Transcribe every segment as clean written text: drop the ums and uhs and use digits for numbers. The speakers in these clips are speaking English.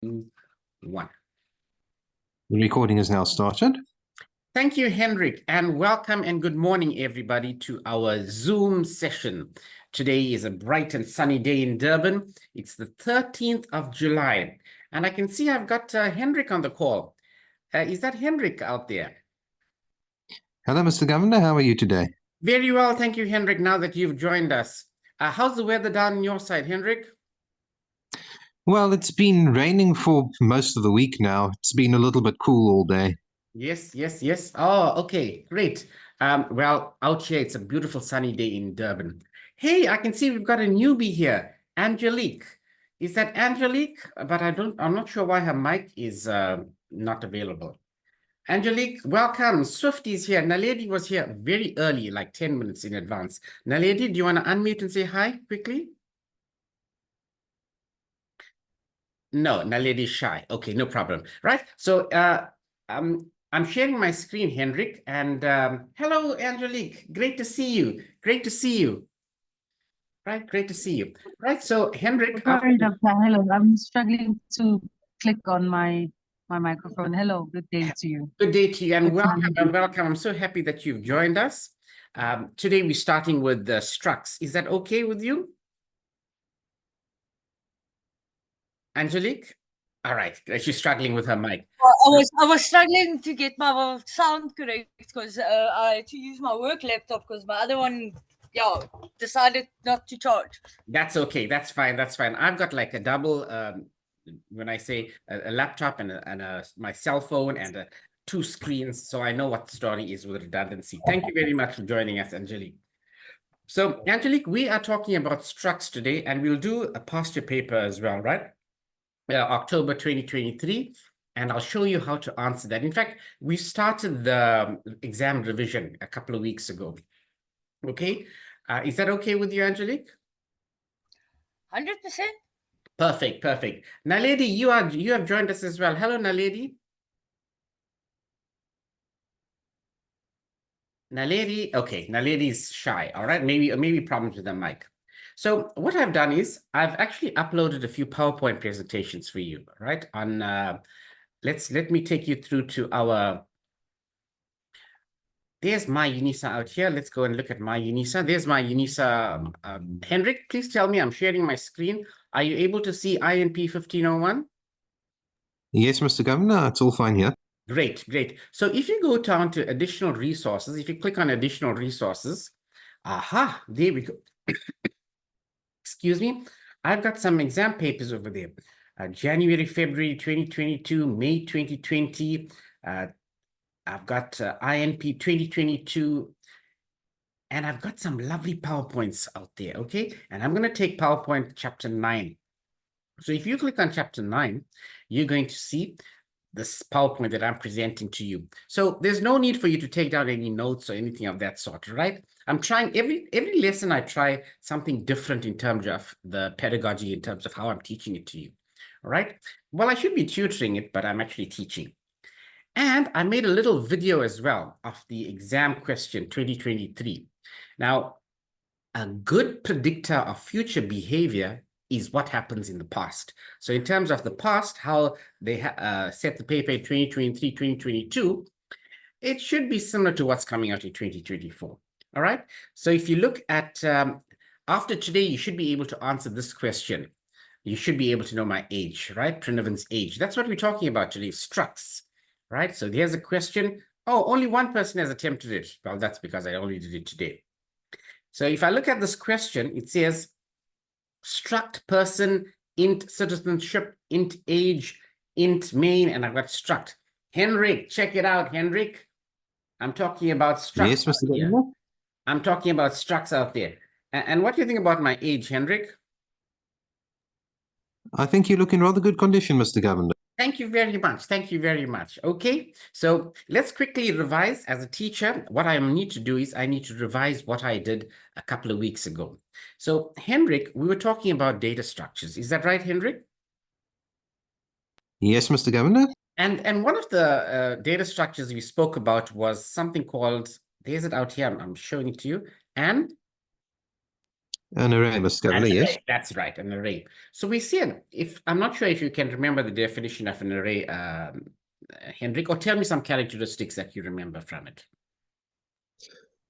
One. The recording is now started. Thank you, Hendrik, and welcome and good morning, everybody, to our Zoom session. Today is a bright and sunny day in Durban. It's the 13th of July, and I can see I've got Hendrik on the call. Is that Hendrik out there? Hello, Mr. Governor. How are you today? Very well, thank you, Hendrik, now that you've joined us. How's the weather down on your side, Hendrik? Well, it's been raining for most of the week now. It's been a little bit cool all day. Yes. Oh, okay, great. Well, out here, it's a beautiful sunny day in Durban. Hey, I can see we've got a newbie here, Angelique. Is that Angelique? But I'm not sure why her mic is not available. Angelique, welcome. Swifty's here. Naledi was here very early, like 10 minutes in advance. Naledi, do you want to unmute and say hi quickly? No, Naledi's shy. Okay, no problem. Right. So I'm sharing my screen, Hendrik, and hello, Angelique. Great to see you. Great to see you. Right, great to see you. Right, so Hendrik. Sorry, Doctor. Hello, I'm struggling to click on my microphone. Hello, good day to you. Good day to you, and welcome. I'm so happy that you've joined us. Today we're starting with the structs. Is that okay with you, Angelique? All right, she's struggling with her mic. I was struggling to get my sound correct because I had to use my work laptop because my other one, decided not to charge. That's okay. That's fine. That's fine. I've got like a double. When I say a laptop and my cell phone and two screens, so I know what the story is with redundancy. Thank you very much for joining us, Angelique. So, Angelique, we are talking about structs today, and we'll do a past year paper as well, right? October 2023, and I'll show you how to answer that. In fact, we started the exam revision a couple of weeks ago. Okay, is that okay with you, Angelique? 100%. Perfect. Naledi, you have joined us as well. Hello, Naledi. Naledi, okay, Naledi's shy. All right, maybe problems with the mic. So what I've done is I've actually uploaded a few PowerPoint presentations for you, right? On let me take you through to our. There's my UNISA out here. Let's go and look at my UNISA. There's my UNISA. Hendrik, please tell me, I'm sharing my screen. Are you able to see INP 1501? Yes, Mr. Governor, it's all fine here. Great. So if you go down to additional resources, if you click on additional resources, aha, there we go. Excuse me, I've got some exam papers over there. January, February 2022, May 2020. I've got INP 2022. And I've got some lovely PowerPoints out there, okay? And I'm going to take PowerPoint chapter 9. So if you click on chapter 9, you're going to see this PowerPoint that I'm presenting to you. So there's no need for you to take down any notes or anything of that sort, right? I'm trying every lesson I try something different in terms of the pedagogy, in terms of how I'm teaching it to you. All right. Well, I should be tutoring it, but I'm actually teaching. And I made a little video as well of the exam question 2023. Now, a good predictor of future behavior is what happens in the past. So in terms of the past, how they set the paper in 2023, 2022, it should be similar to what's coming out in 2024. All right. So if you look at, after today, you should be able to answer this question. You should be able to know my age, right? Prinavin's age. That's what we're talking about today, structs, right? So here's a question. Oh, only one person has attempted it. Well, that's because I only did it today. So if I look at this question, it says, struct person, int citizenship, int age, int main, and I've got struct. Henrik, check it out, Henrik. I'm talking about structs. Yes, Mr. Governor. I'm talking about structs out there. And what do you think about my age, Henrik? I think you look in rather good condition, Mr. Governor. Thank you very much. Thank you very much. Okay, so let's quickly revise. As a teacher, what I need to do is I need to revise what I did a couple of weeks ago. So, Hendrik, we were talking about data structures. Is that right, Hendrik? Yes, Mr. Governor. And one of the data structures we spoke about was something called, there's it out here, I'm showing it to you, An array, Mr. An Governor, yes. array, that's right, an array. So we see it. If I'm not sure if you can remember the definition of an array, Hendrik, or tell me some characteristics that you remember from it.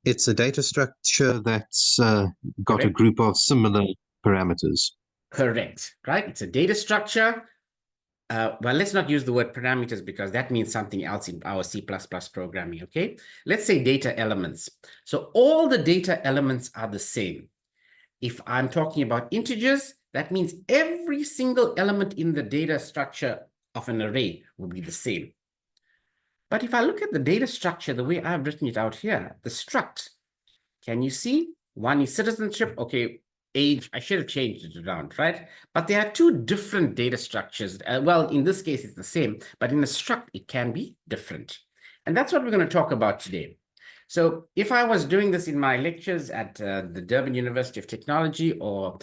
It's a data structure that's got a Correct. group of similar parameters. Correct, right? It's a data structure. Well, let's not use the word parameters because that means something else in our C++ programming, okay? Let's say data elements. So all the data elements are the same. If I'm talking about integers, that means every single element in the data structure of an array will be the same. But if I look at the data structure, the way I've written it out here, the struct, can you see? One is citizenship, okay, age, I should have changed it around, right? But there are two different data structures. Well, in this case, it's the same, but in a struct, it can be different. And that's what we're going to talk about today. So if I was doing this in my lectures at the Durban University of Technology or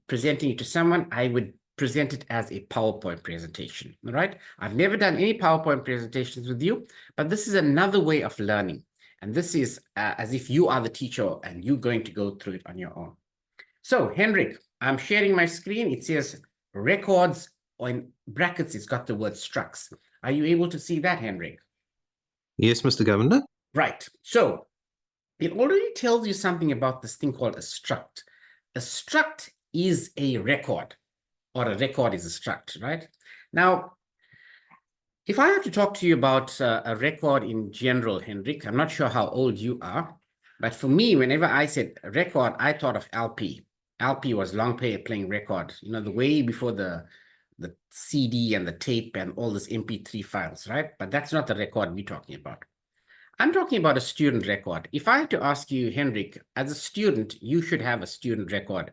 presenting it to someone, I would present it as a PowerPoint presentation, all right? I've never done any PowerPoint presentations with you, but this is another way of learning. And this is as if you are the teacher and you're going to go through it on your own. So, Hendrik, I'm sharing my screen. It says records, or in brackets, it's got the word structs. Are you able to see that, Hendrik? Yes, Mr. Governor. Right. So it already tells you something about this thing called a struct. A struct is a record, or a record is a struct, right? Now, if I have to talk to you about a record in general, Hendrik, I'm not sure how old you are, but for me, whenever I said record, I thought of LP. LP was long playing record, you know, the way before the CD and the tape and all this MP3 files, right? But that's not the record we're talking about. I'm talking about a student record. If I had to ask you, Hendrik, as a student, you should have a student record.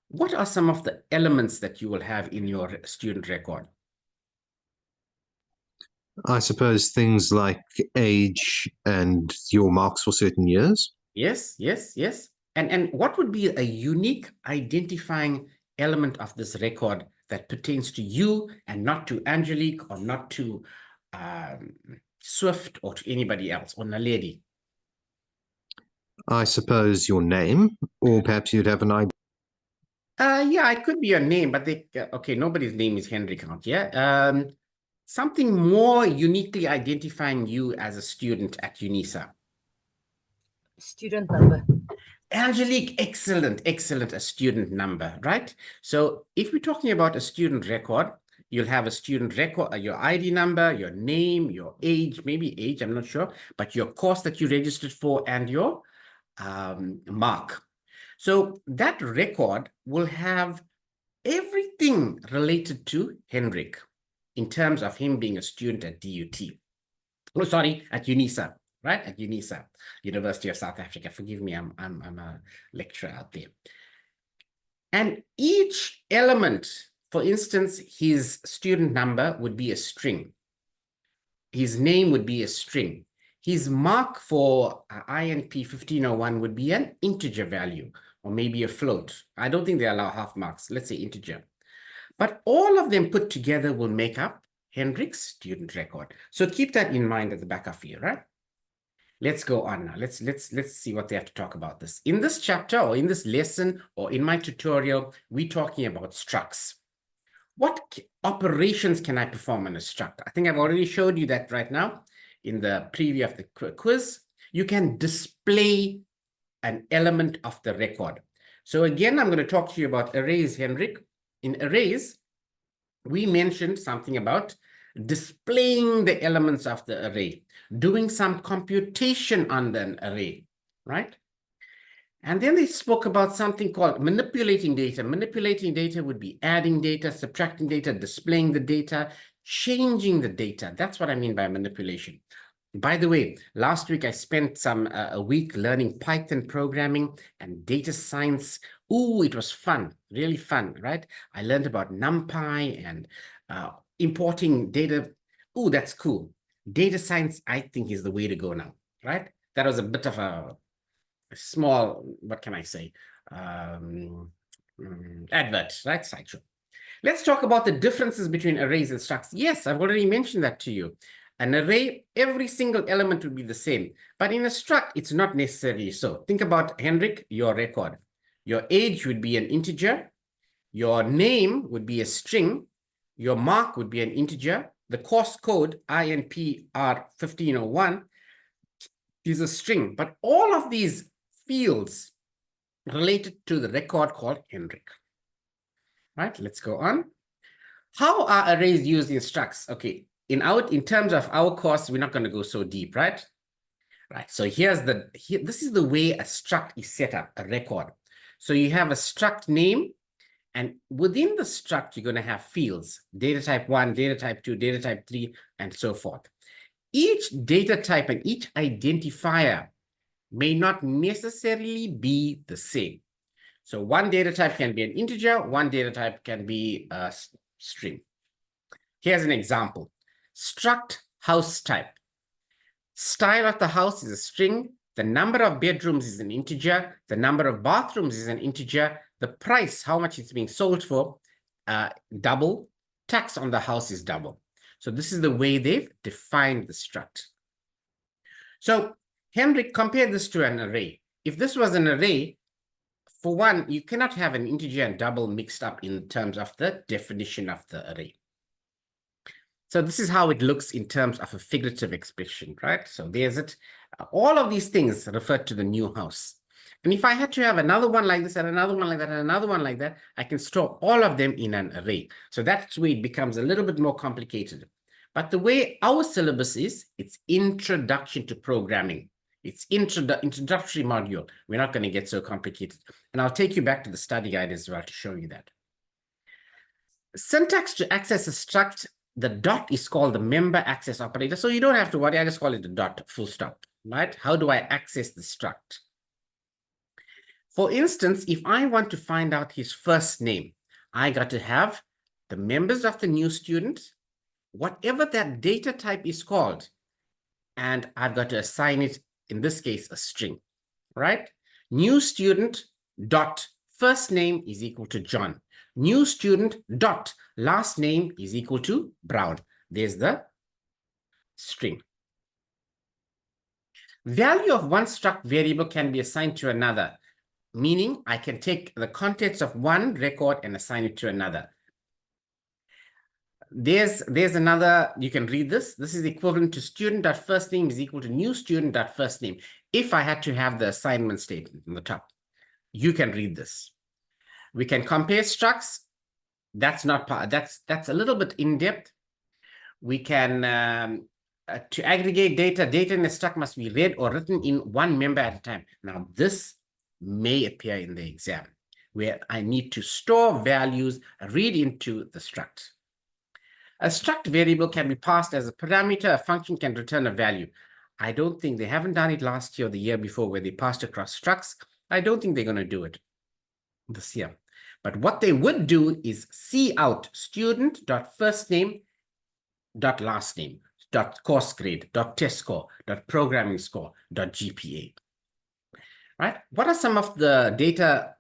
What are some of the elements that you will have in your student record? I suppose things like age and your marks for certain years. Yes, yes, yes. And what would be a unique identifying element of this record that pertains to you and not to Angelique or not to Swift or to anybody else, or Naledi? I suppose your name, or perhaps you'd have an idea. Yeah, it could be your name, but they okay, nobody's name is Hendrik out here. Something more uniquely identifying you as a student at UNISA. Student number. Angelique, excellent, excellent, a student number, right? So if we're talking about a student record, you'll have a student record, your ID number, your name, your age, maybe age, I'm not sure, but your course that you registered for and your mark. So that record will have everything related to Hendrik in terms of him being a student at DUT. Oh, sorry, at UNISA, right? At UNISA, University of South Africa. Forgive me, I'm a lecturer out there. And each element, for instance, his student number would be a string. His name would be a string. His mark for INP 1501 would be an integer value, or maybe a float. I don't think they allow half marks. Let's say integer. But all of them put together will make up Hendrik's student record. So keep that in mind at the back of you, right? Let's go on now. Let's see what they have to talk about this. In this chapter or in this lesson or in my tutorial, we're talking about structs. What operations can I perform on a struct? I think I've already showed you that right now in the preview of the quiz. You can display an element of the record. So again, I'm going to talk to you about arrays, Hendrik. In arrays, we mentioned something about displaying the elements of the array, doing some computation on an array, right? And then they spoke about something called manipulating data. Manipulating data would be adding data, subtracting data, displaying the data, changing the data. That's what I mean by manipulation. By the way, last week I spent a week learning Python programming and data science. Ooh, it was fun, really fun, right? I learned about NumPy and importing data. Ooh, that's cool. Data science, I think, is the way to go now, right? That was a bit of a small, what can I say, advert, right? Sideshow. Let's talk about the differences between arrays and structs. Yes, I've already mentioned that to you. An array, every single element will be the same. But in a struct, it's not necessarily so. Think about, Hendrik, your record. Your age would be an integer. Your name would be a string. Your mark would be an integer. The course code, INPR 1501, is a string. But all of these fields related to the record called Hendrik. Right, let's go on. How are arrays used in structs? Okay, in terms of our course, we're not going to go so deep, right? Right, so this is the way a struct is set up, a record. So you have a struct name, and within the struct, you're going to have fields, data type 1, data type 2, data type 3, and so forth. Each data type and each identifier may not necessarily be the same. So one data type can be an integer, one data type can be a string. Here's an example. Struct house type. Style of the house is a string. The number of bedrooms is an integer. The number of bathrooms is an integer. The price, how much it's being sold for, double. Tax on the house is double. So this is the way they've defined the struct. So Hendrik compared this to an array. If this was an array, for one, you cannot have an integer and double mixed up in terms of the definition of the array. So this is how it looks in terms of a figurative expression, right? So there's it. All of these things refer to the new house. And if I had to have another one like this and another one like that and another one like that, I can store all of them in an array. So that's where it becomes a little bit more complicated. But the way our syllabus is, it's introduction to programming. It's introductory module. We're not going to get so complicated. And I'll take you back to the study guide as well to show you that. Syntax to access a struct, the dot is called the member access operator. So you don't have to worry. I just call it the dot, full stop, right? How do I access the struct? For instance, if I want to find out his first name, I got to have the members of the new student, whatever that data type is called, and I've got to assign it, in this case, a string, right? New student dot first name is equal to John. New student dot last name is equal to Brown. There's the string. Value of one struct variable can be assigned to another, meaning I can take the contents of one record and assign it to another. There's another, you can read this. This is equivalent to student.first name is equal to new student.first name. If I had to have the assignment statement on the top, you can read this. We can compare structs. That's not part, that's a little bit in depth. We can, to aggregate data in a struct must be read or written in one member at a time. Now this may appear in the exam where I need to store values, read into the struct. A struct variable can be passed as a parameter. A function can return a value. I don't think they haven't done it last year or the year before where they passed across structs. I don't think they're going to do it this year. But what they would do is see out student.firstname.lastname, .course grade, .test score, .programming score, .gpa. Right? What are some of the data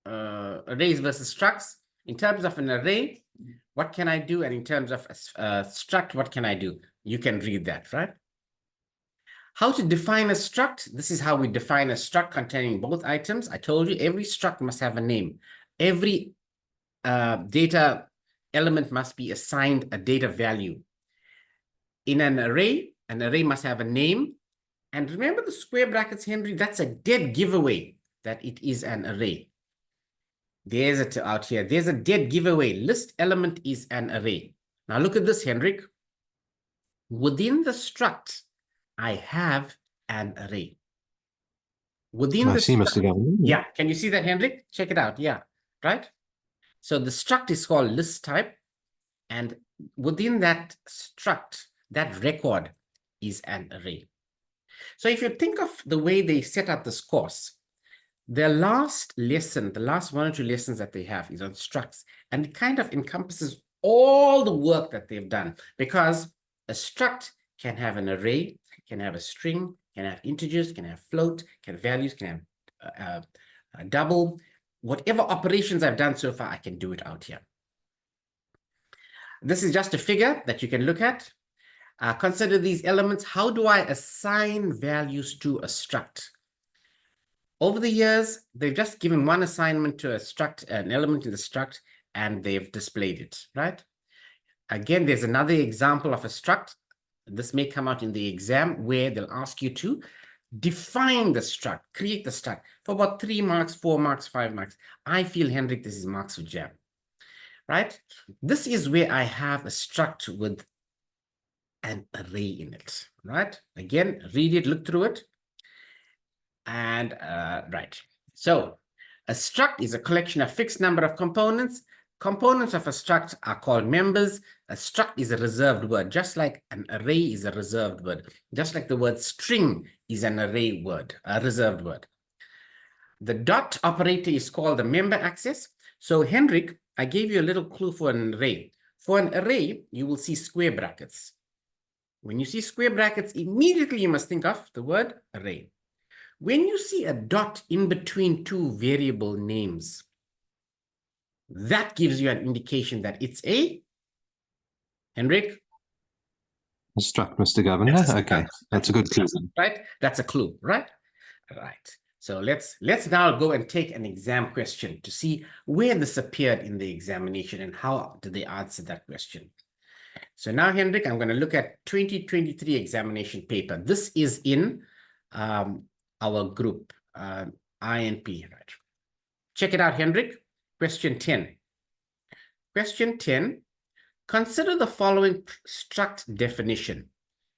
arrays versus structs? In terms of an array, what can I do? And in terms of struct, what can I do? You can read that, right? How to define a struct? This is how we define a struct containing both items. I told you every struct must have a name. Every data element must be assigned a data value. In an array must have a name. And remember the square brackets, Henry? That's a dead giveaway that it is an array. There's it out here. There's a dead giveaway. List element is an array. Now look at this, Hendrik. Within the struct, I have an array. Within the struct, yeah, can you see that, Hendrik? Check it out. Yeah, right? So the struct is called list type. And within that struct, that record is an array. So if you think of the way they set up this course, their last lesson, the last 1 or 2 lessons that they have is on structs, and it kind of encompasses all the work that they've done, because a struct can have an array, can have a string, can have integers, can have float, can have values, can have a double. Whatever operations I've done so far, I can do it out here. This is just a figure that you can look at. Consider these elements. How do I assign values to a struct? Over the years, they've just given one assignment to a struct, an element in the struct, and they've displayed it, right? Again, there's another example of a struct. This may come out in the exam where they'll ask you to define the struct, create the struct for about 3 marks, 4 marks, 5 marks. I feel, Hendrik, this is marks for jam, right? This is where I have a struct with an array in it, right? Again, read it, look through it. And right. So a struct is a collection of fixed number of components. Components of a struct are called members. A struct is a reserved word, just like an array is a reserved word, just like the word string is an array word, a reserved word. The dot operator is called the member access. So Hendrik, I gave you a little clue for an array. For an array, you will see square brackets. When you see square brackets, immediately you must think of the word array. When you see a dot in between two variable names, that gives you an indication that it's a, Hendrik? A struct, Mr. Governor. That's a Okay, struct. that's a good clue. Right? That's a clue, right? Right. So let's now go and take an exam question to see where this appeared in the examination and how did they answer that question. So now, Hendrik, I'm going to look at 2023 examination paper. This is in our group, INP, right? Check it out, Hendrik. Question 10. Question 10, consider the following struct definition.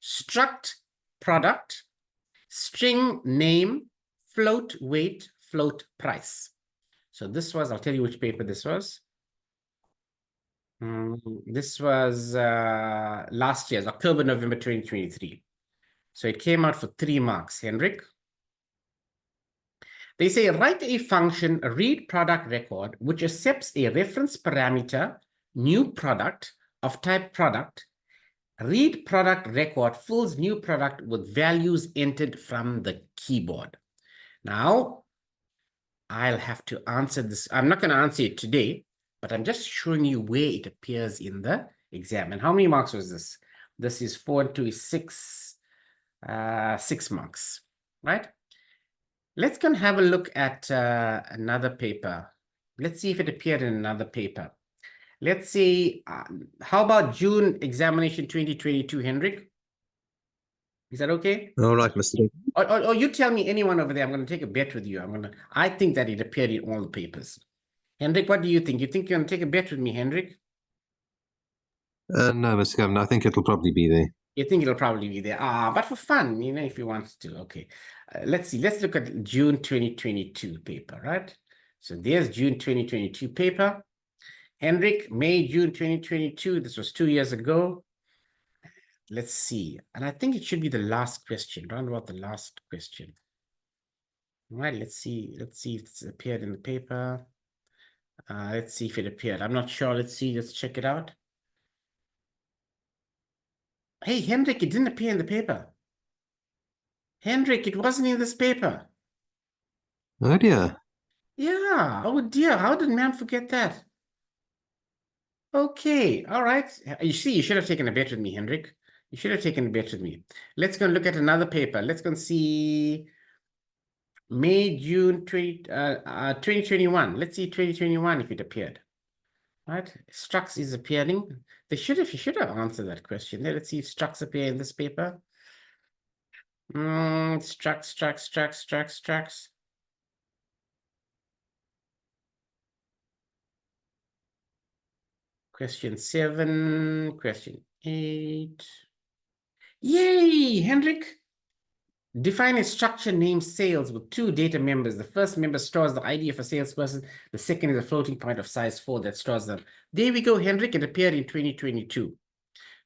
Struct product, string name, float weight, float price. So this was, I'll tell you which paper this was. This was last year's, October, November 2023. So it came out for 3 marks, Hendrik. They say write a function, a read product record, which accepts a reference parameter, new product of type product. Read product record fills new product with values entered from the keyboard. Now, I'll have to answer this. I'm not going to answer it today, but I'm just showing you where it appears in the exam. And how many marks was this? This is 4 and 2 is 6, 6 marks, right? Let's go and have a look at another paper. Let's see if it appeared in another paper. Let's see, how about June examination 2022, Hendrik? Is that okay? All right, Mr. Or you tell me anyone over there. I'm going to take a bet with you. I think that it appeared in all the papers. Hendrik, what do you think? You think you're going to take a bet with me, Hendrik? No, Mr. Governor, I think it'll probably be there. You think it'll probably be there? But for fun, you know, if you want to. Okay. Let's see. Let's look at June 2022 paper, right? So there's June 2022 paper. Hendrik, May, June 2022. This was 2 years ago. Let's see. And I think it should be the last question, round about the last question. All right, let's see. Let's see if it's appeared in the paper. Let's see if it appeared. I'm not sure. Let's see. Let's check it out. Hey, Hendrik, it didn't appear in the paper. Hendrik, it wasn't in this paper. Oh dear. Yeah. Oh dear. How did man forget that? Okay. All right. You see, you should have taken a bet with me, Hendrik. You should have taken a bet with me. Let's go and look at another paper. Let's go and see May, June 2021. Let's see 2021 if it appeared. Right? Structs is appearing. You should have answered that question. Let's see if structs appear in this paper. Structs. Question 7, question 8. Yay, Hendrik. Define a structure named sales with 2 data members. The first member stores the ID of a salesperson. The second is a floating point of size 4 that stores them. There we go, Hendrik. It appeared in 2022.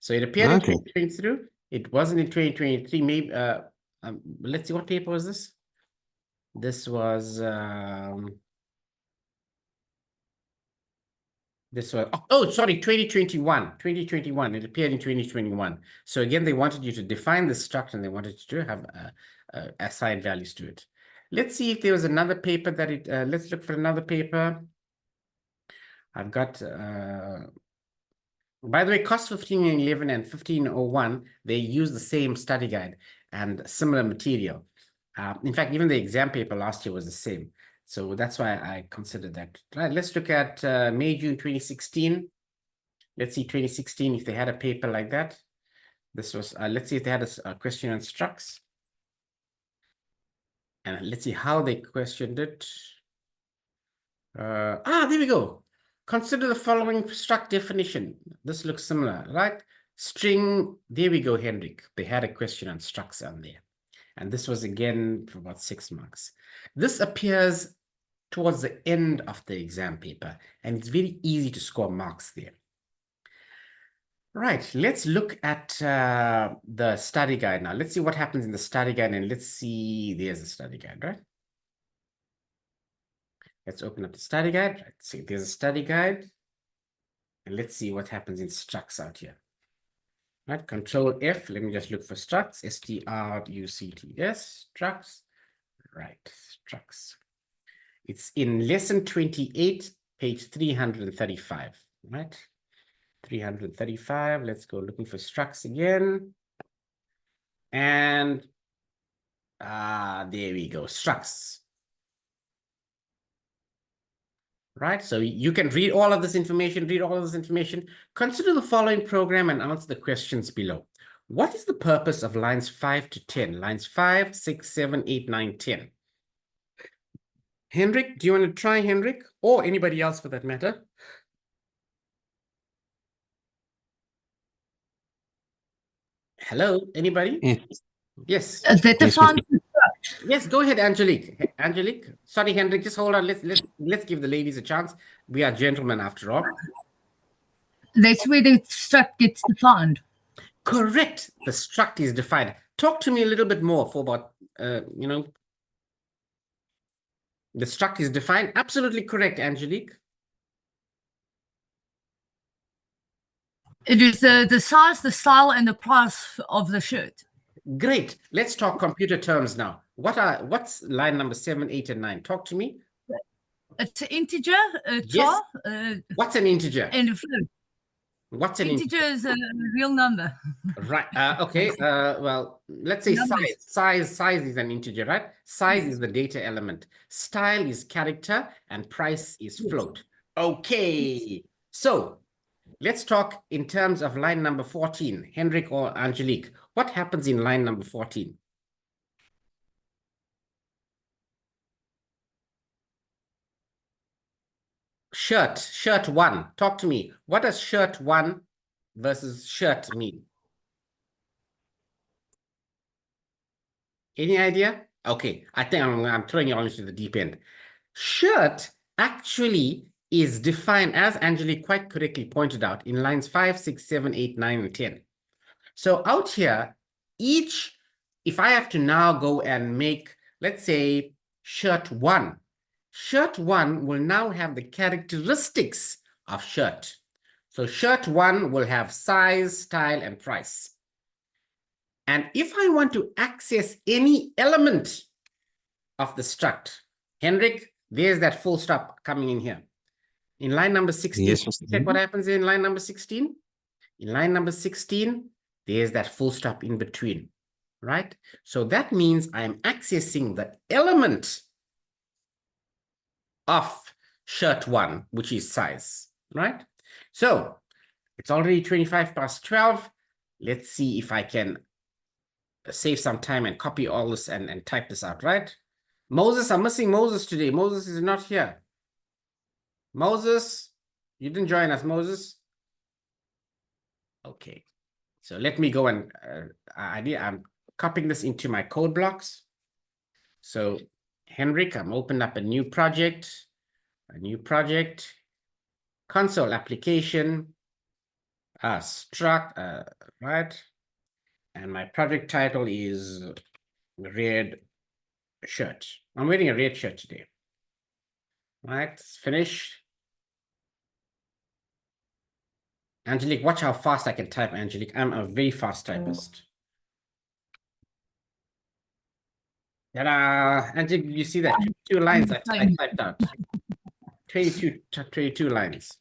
So it appeared in 2023. It wasn't in 2023. Maybe let's see, what paper was this? This was sorry, 2021. 2021. It appeared in 2021. So again, they wanted you to define the structure and they wanted you to have assign values to it. Let's see if there was another paper that it. Let's look for another paper. I've got. By the way, COS 1511 and 1501, they use the same study guide and similar material. In fact, even the exam paper last year was the same. So that's why I considered that. Right, let's look at May, June 2016. Let's see 2016 if they had a paper like that. This was, let's see if they had a question on structs. And let's see how they questioned it. There we go. Consider the following struct definition. This looks similar, right? String, there we go, Hendrik. They had a question on structs on there. And this was again for about 6 marks. This appears towards the end of the exam paper, and it's very easy to score marks there. Right, let's look at the study guide now. Let's see what happens in the study guide, and let's see, there's the study guide, right? Let's open up the study guide. Right, see, there's a study guide. And let's see what happens in structs out here. Right, Control F, let me just look for structs, S-T-R-U-C-T-S, structs. Right, structs. It's in lesson 28, page 335, right? 335, let's go looking for structs again. And there we go, structs. Right, so you can read all of this information, Consider the following program and answer the questions below. What is the purpose of lines 5 to 10? Lines 5, 6, 7, 8, 9, 10. Hendrik, do you want to try, Hendrik? Or anybody else for that matter? Hello, anybody? Yes. That Yes, defines Yes, go ahead, Angelique. Angelique, sorry, Hendrik, just hold on. Let's give the ladies a chance. We are gentlemen after all. that's where the struct gets defined. Correct. The struct is defined. Talk to me a little bit more for about, the struct is defined. Absolutely correct, Angelique. It is the size, the style, and the price of the shirt. Great. Let's talk computer terms now. What's line number 7, 8, and 9? Talk to me. It's an integer, a Yes. char, What's an integer? and a float. What's an integer? Integer is a real number. Right. Okay. Well, let's say Numbers. size is an integer, right? Size is the data element. Style is character, and price is float. Okay. So let's talk in terms of line number 14. Hendrik or Angelique, what happens in line number 14? Shirt 1. Talk to me. What does shirt 1 versus shirt mean? Any idea? Okay, I think I'm throwing you all into the deep end. Shirt actually is defined, as Angelique quite correctly pointed out, in lines 5, 6, 7, 8, 9, and 10. So out here, if I have to now go and make, let's say, shirt 1, shirt 1 will now have the characteristics of shirt. So shirt 1 will have size, style, and price. And if I want to access any element of the struct, Hendrik, there's that full stop coming in here. In line number 16, Yes, check what happens in line number 16. In line number 16, there's that full stop in between, right? So that means I'm accessing the element of shirt 1, which is size, right? So it's already 25 past 12. Let's see if I can save some time and copy all this and type this out, right? Moses, I'm missing Moses today. Moses is not here. Moses, you didn't join us, Moses. Okay, so let me go and I'm copying this into my code blocks. So Hendrik, I'm opening up a new project, console application, struct, right? And my project title is red shirt. I'm wearing a red shirt today. Right, finish. Angelique, watch how fast I can type, Angelique. I'm a very fast typist. Ta-da! Angelique, you see that? 22 lines I typed out. 22 lines.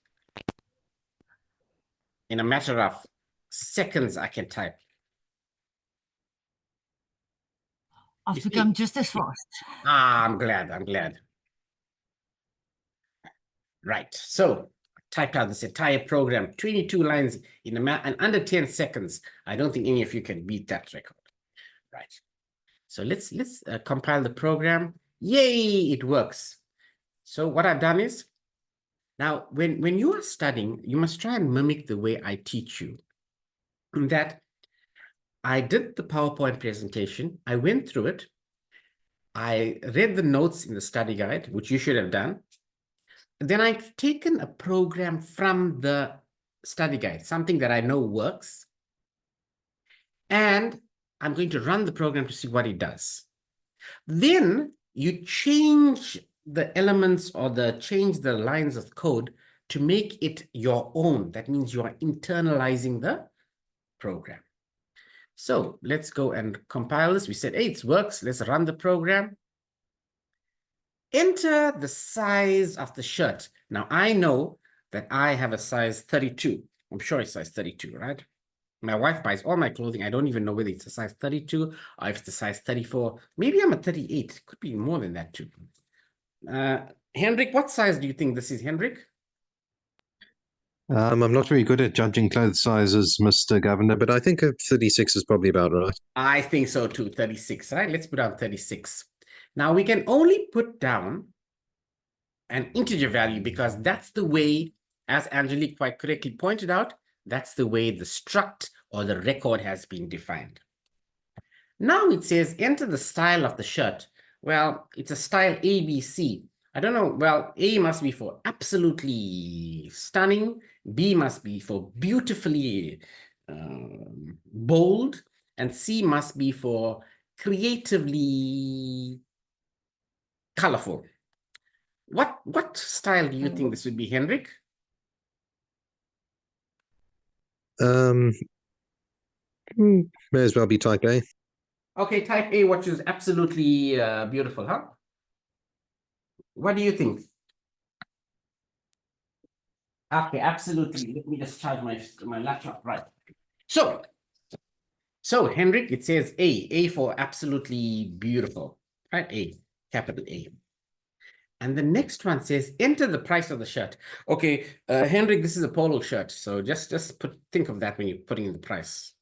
In a matter of seconds, I can type. I've You see- become just as fast. Ah, I'm glad. I'm glad. Right. So type out this entire program, 22 lines in and under 10 seconds. I don't think any of you can beat that record. Right. So let's compile the program. Yay, it works. So what I've done is, now when you are studying, you must try and mimic the way I teach you. That I did the PowerPoint presentation, I went through it, I read the notes in the study guide, which you should have done. Then I've taken a program from the study guide, something that I know works, and I'm going to run the program to see what it does. Then you change the elements or change the lines of code to make it your own. That means you are internalizing the program. So let's go and compile this. We said, hey, it works. Let's run the program. Enter the size of the shirt. Now, I know that I have a size 32. I'm sure it's size 32, right? My wife buys all my clothing. I don't even know whether it's a size 32 or if it's a size 34. Maybe I'm a 38. Could be more than that too. Hendrik, what size do you think this is, Hendrik? I'm not very good at judging clothes sizes, Mr. Governor, but I think a 36 is probably about right. I think so too, 36, right? Let's put down 36. Now we can only put down an integer value because that's the way, as Angelique quite correctly pointed out, that's the way the struct or the record has been defined. Now it says enter the style of the shirt. Well, it's a style ABC. I don't know. Well, A must be for absolutely stunning. B must be for beautifully bold. And C must be for creatively colorful. What style do you think this would be, Hendrik? May as well be type A. Okay, type A, which is absolutely beautiful, huh? What do you think? Okay, absolutely. Let me just charge my laptop. Right. So Hendrik, it says A for absolutely beautiful, right? A, capital A. And the next one says enter the price of the shirt. Okay, Hendrik, this is a polo shirt. So just think of that when you're putting in the price.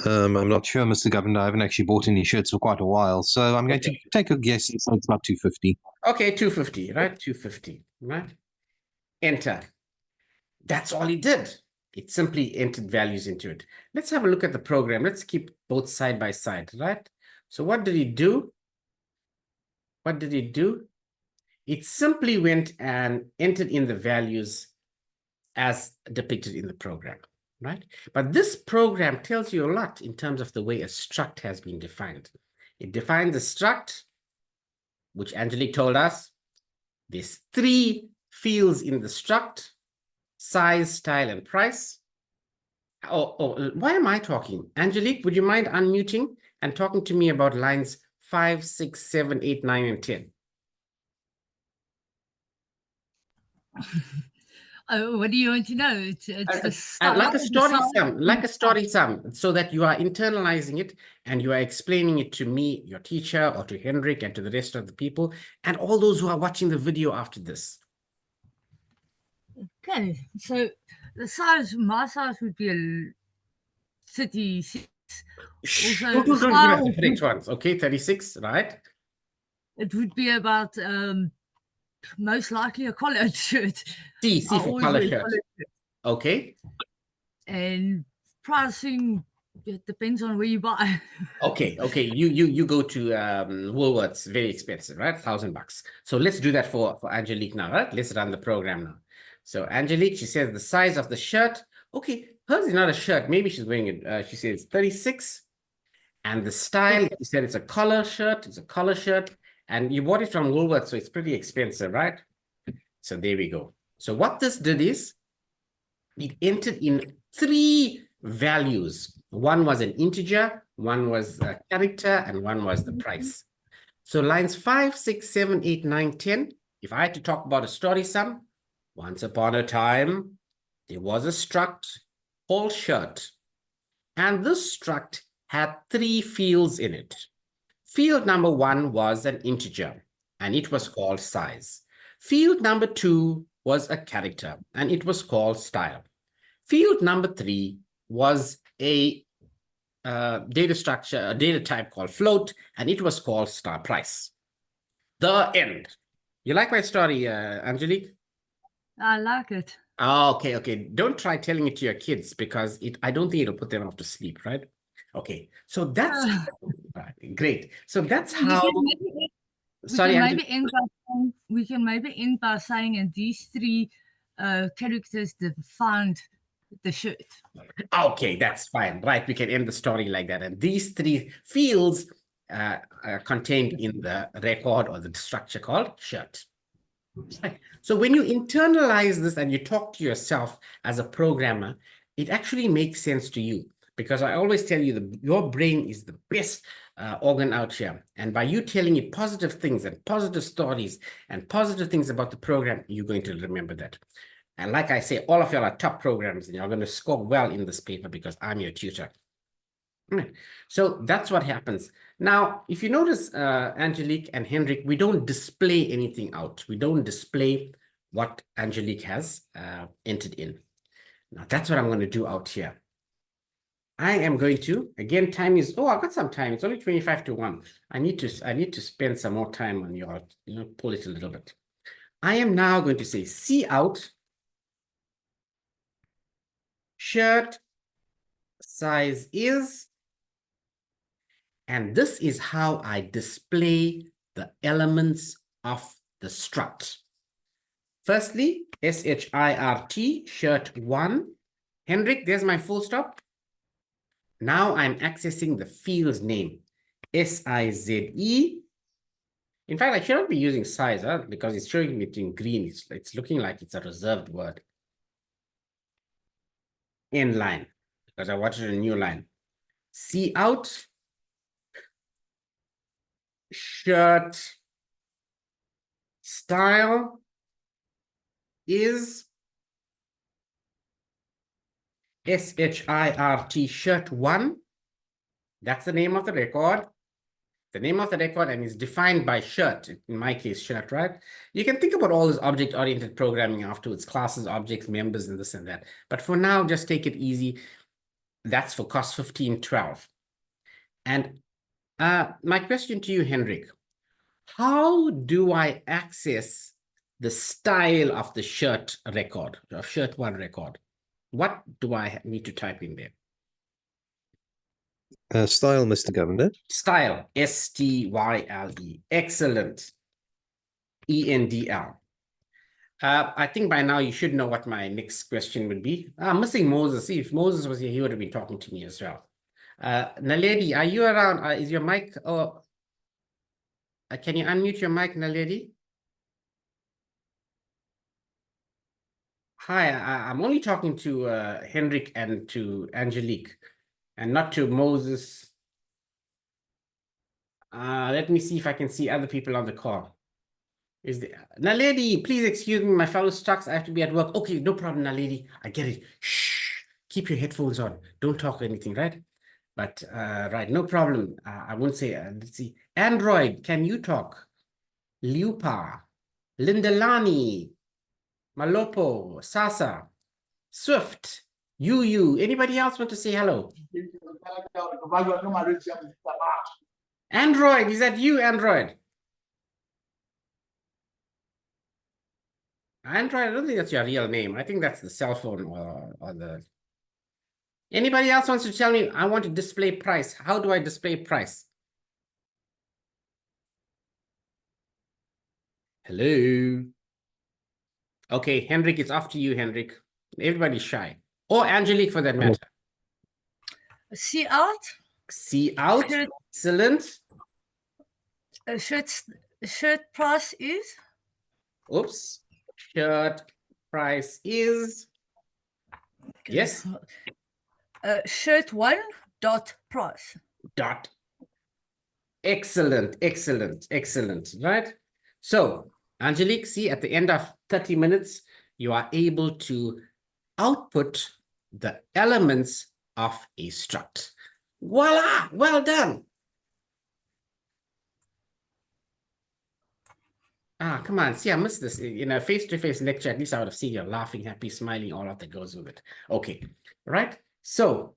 I'm not sure, Mr. Governor. I haven't actually bought any shirts for quite a while, so I'm going to take a guess. It's about 250. Okay, 250, right? 250, right? Enter. That's all it did. It simply entered values into it. Let's have a look at the program. Let's keep both side by side, right? So what did it do? What did it do? It simply went and entered in the values as depicted in the program, right? But this program tells you a lot in terms of the way a struct has been defined. It defines a struct, which Angelique told us. There's 3 fields in the struct: size, style, and price. Oh, why am I talking? Angelique, would you mind unmuting and talking to me about lines 5, 6, 7, 8, 9, and 10? What do you want to know? It's the style, Like a the story size, sum, like a story sum, so that you are internalizing it and you are explaining it to me, your teacher, or to Hendrik and to the rest of the people, and all those who are watching the video after this. Okay, so the size, my size would be a 36. Also, Don't give us style, the correct ones. Okay, 36, right? it would be about most likely a collared shirt. C I for always color wear shirt. collared shirts. Okay. And pricing, it depends on where you buy. Okay. You go to Woolworths, very expensive, right? $1,000. So let's do that for Angelique now, right? Let's run the program now. So Angelique, she says the size of the shirt. Okay, hers is not a shirt. Maybe she's wearing it. She says 36. And the style, she said it's a collar shirt. It's a collar shirt. And you bought it from Woolworths, so it's pretty expensive, right? So there we go. So what this did is it entered in 3 values. One was an integer, one was a character, and one was the price. So lines 5, 6, 7, 8, 9, 10. If I had to talk about a story sum, once upon a time, there was a struct called shirt. And this struct had 3 fields in it. Field number 1 was an integer, and it was called size. Field number 2 was a character, and it was called style. Field number 3 was a data structure, a data type called float, and it was called star price. The end. You like my story, Angelique? I like it. Oh, okay. Don't try telling it to your kids because I don't think it'll put them off to sleep, right? Okay, so that's great. So that's how. Sorry, We can maybe end by saying, and these 3 characters defined the shirt. Okay, that's fine. Right, we can end the story like that. And these 3 fields are contained in the record or the structure called shirt. Right. So when you internalize this and you talk to yourself as a programmer, it actually makes sense to you, because I always tell you your brain is the best organ out here. And by you telling it positive things and positive stories and positive things about the program, you're going to remember that. And like I say, all of y'all are top programmers and you're going to score well in this paper because I'm your tutor. Right. So that's what happens. Now, if you notice, Angelique and Hendrik, we don't display anything out. We don't display what Angelique has entered in. Now, that's what I'm going to do out here. I am going to, again, time is, I've got some time. It's only 25 to 1. I need to spend some more time on your, pull it a little bit. I am now going to say, see out, shirt size is, and this is how I display the elements of the struct. Firstly, SHIRT, shirt 1. Hendrik, there's my full stop. Now I'm accessing the field's name, SIZE. In fact, I should not be using size, because it's showing it in green. It's looking like it's a reserved word. In line, because I wanted a new line. See out, shirt style is SHIRT, shirt 1. That's the name of the record. The name of the record, and is defined by shirt, in my case, shirt, right? You can think about all this object-oriented programming afterwards, classes, objects, members, and this and that. But for now, just take it easy. That's for cost 1512. And my question to you, Hendrik, how do I access the style of the shirt record, of shirt 1 record? What do I need to type in there? Style, Mr. Governor. Style, STYLE. Excellent. ENDL. I think by now you should know what my next question would be. I'm missing Moses. See, if Moses was here, he would have been talking to me as well. Naledi, are you around? Is your mic? Can you unmute your mic, Naledi? Hi, I'm only talking to Hendrik and to Angelique, and not to Moses. Let me see if I can see other people on the call. Naledi, please excuse me, my fellow structs. I have to be at work. Okay, no problem, Naledi. I get it. Shh. Keep your headphones on. Don't talk anything, right? But right, no problem. I won't say. Let's see. Android, can you talk? Liupa, Lindelani, Malopo, Sasa, Swift, you. Anybody else want to say hello? Android, is that you, Android? Android, I don't think that's your real name. I think that's the cell phone or the... Anybody else wants to tell me, I want to display price. How do I display price? Hello? Okay, Hendrik, it's off to you, Hendrik. Everybody's shy. Or Angelique, for that matter. See out. See out. Shirt. Excellent. Shirt price is? Oops. Shirt price is... Yes. Shirt 1 dot price. Dot. Excellent. Right? So, Angelique, see, at the end of 30 minutes, you are able to output the elements of a struct. Voila, well done. Ah, come on. See, I missed this. In a face-to-face lecture, at least I would have seen you laughing, happy, smiling, all of that goes with it. Okay, right? So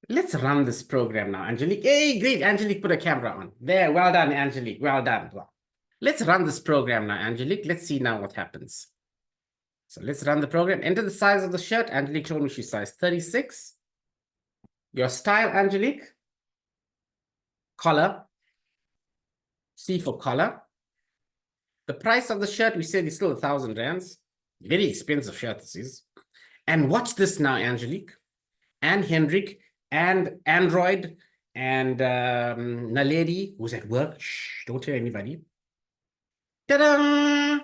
let's run this program now, Angelique. Hey, great. Angelique, put a camera on. There, well done, Angelique. Well done. Well, let's run this program now, Angelique. Let's see now what happens. So let's run the program. Enter the size of the shirt. Angelique told me she's size 36. Your style, Angelique. Collar. C for collar. The price of the shirt, we said, is still 1,000 rands. Very expensive shirt this is. And watch this now, Angelique, and Hendrik, and Android, and Naledi, who's at work. Shh, don't tell anybody. Ta-da!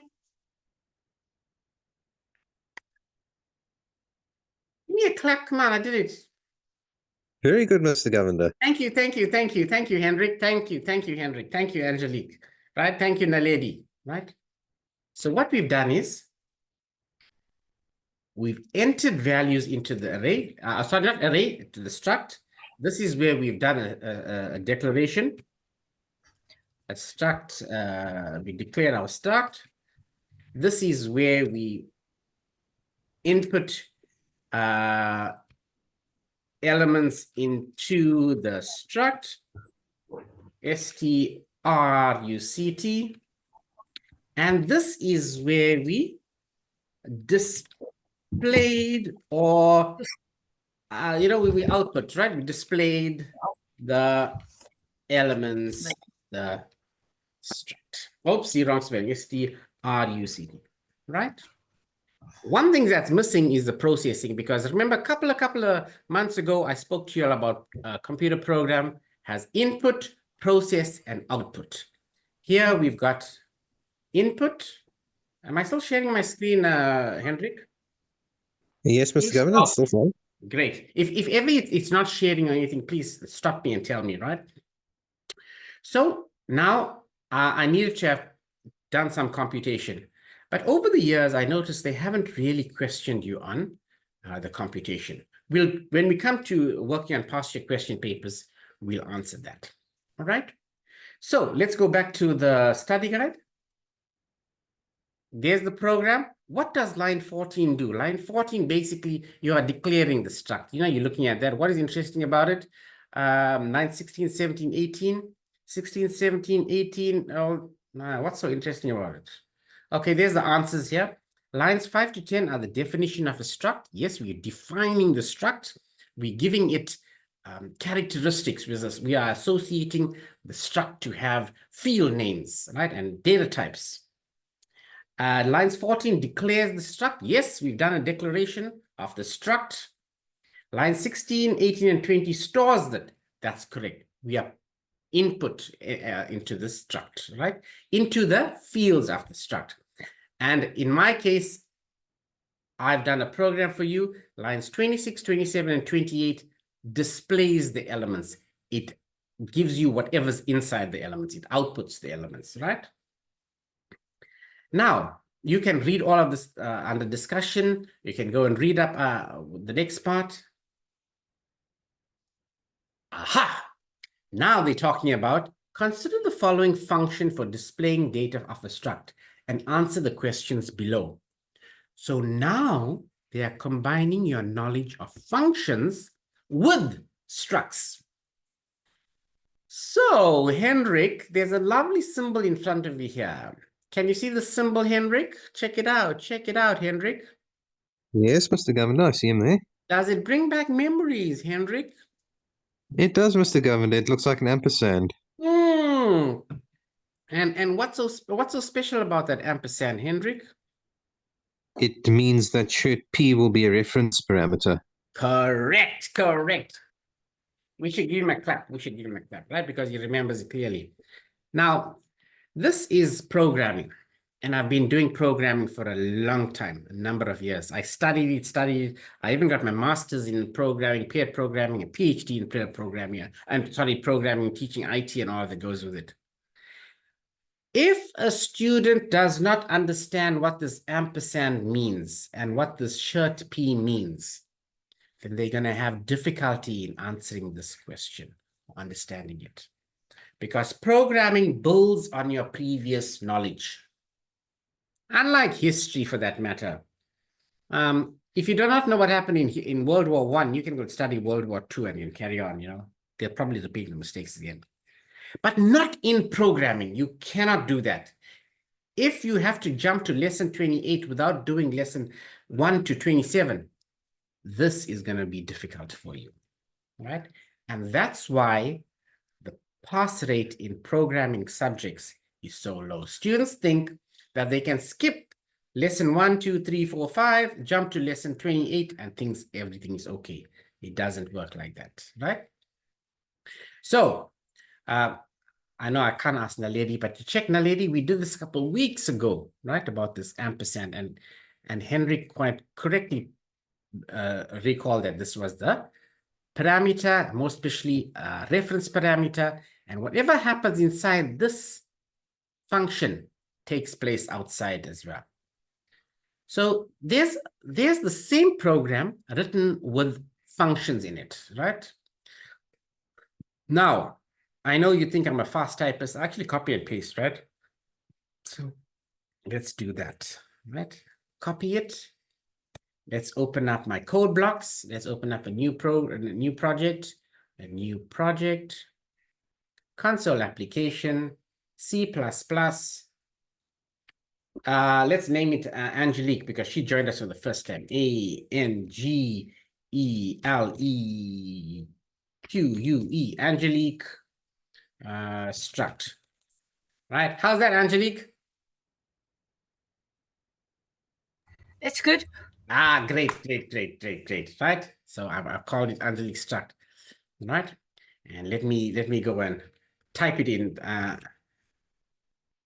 Give me a clap, come on, I did it. Very good, Mr. Governor. Thank you, thank you, thank you, thank you, Hendrik. Thank you, Hendrik. Thank you, Angelique. Right, thank you, Naledi. Right? So what we've done is, we've entered values into the array, sorry, not array, to the struct. This is where we've done a declaration. A struct, we declare our struct. This is where we input elements into the struct, struct, and this is where we displayed or we output, right? We displayed the elements, the struct. Oops, the wrong spelling. struct, right? One thing that's missing is the processing, because remember a couple of months ago I spoke to you all about a computer program has input, process, and output. Here we've got input. Am I still sharing my screen, Hendrik? Yes, Mr. Governor, it's still fine. Great. If ever it's not sharing or anything, please stop me and tell me, right? So now I needed to have done some computation. But over the years, I noticed they haven't really questioned you on the computation. When we come to working on past year question papers, we'll answer that. All right. So let's go back to the study guide. There's the program. What does line 14 do? Line 14, basically, you are declaring the struct. You're looking at that. What is interesting about it? 9, 16, 17, 18. 16, 17, 18. Oh, what's so interesting about it? Okay, there's the answers here. Lines 5 to 10 are the definition of a struct. Yes, we're defining the struct. We're giving it characteristics with us. We are associating the struct to have field names, right, and data types. Lines 14 declares the struct. Yes, we've done a declaration of the struct. Line 16, 18, and 20 stores that. That's correct. We are input into the struct, right? Into the fields of the struct. And in my case, I've done a program for you. Lines 26, 27, and 28 displays the elements. It gives you whatever's inside the elements. It outputs the elements, right? Now, you can read all of this under discussion. You can go and read up the next part. Aha! Now they're talking about, consider the following function for displaying data of a struct and answer the questions below. So now they are combining your knowledge of functions with structs. So, Hendrik, there's a lovely symbol in front of you here. Can you see the symbol, Hendrik? Check it out. Check it out, Hendrik. Yes, Mr. Governor, I see him there. Does it bring back memories, Hendrik? It does, Mr. Governor. It looks like an ampersand. And what's so special about that ampersand, Hendrik? It means that shirt P will be a reference parameter. Correct, correct. We should give him a clap. We should give him a clap, right? Because he remembers it clearly. Now, this is programming. And I've been doing programming for a long time, a number of years. I studied it. I even got my master's in programming, paired programming, a PhD in paired programming. I'm sorry, programming, teaching IT and all that goes with it. If a student does not understand what this ampersand means and what this shirt P means, then they're going to have difficulty in answering this question, understanding it. Because programming builds on your previous knowledge. Unlike history, for that matter. If you do not know what happened in World War I, you can go study World War II and you carry on, They're probably repeating the mistakes again. But not in programming. You cannot do that. If you have to jump to lesson 28 without doing lesson 1 to 27, this is going to be difficult for you, right? And that's why the pass rate in programming subjects is so low. Students think that they can skip lesson 1, 2, 3, 4, 5, jump to lesson 28 and thinks everything is okay. It doesn't work like that, right? So, I know I can't ask Naledi, but to check Naledi, we did this a couple of weeks ago, right, about this ampersand, and Henry quite correctly recalled that this was the parameter, more especially reference parameter, and whatever happens inside this function takes place outside as well. So there's the same program written with functions in it, right? Now, I know you think I'm a fast typist. I actually copy and paste, right? So let's do that, right? Copy it. Let's open up my code blocks. Let's open up a new project, console application, C++. Let's name it Angelique because she joined us for the first time. ANGELEQUE, Angelique struct. Right? How's that, Angelique? It's good. Ah, great. Right? So I've called it Angelique struct. Right? And let me go and type it in.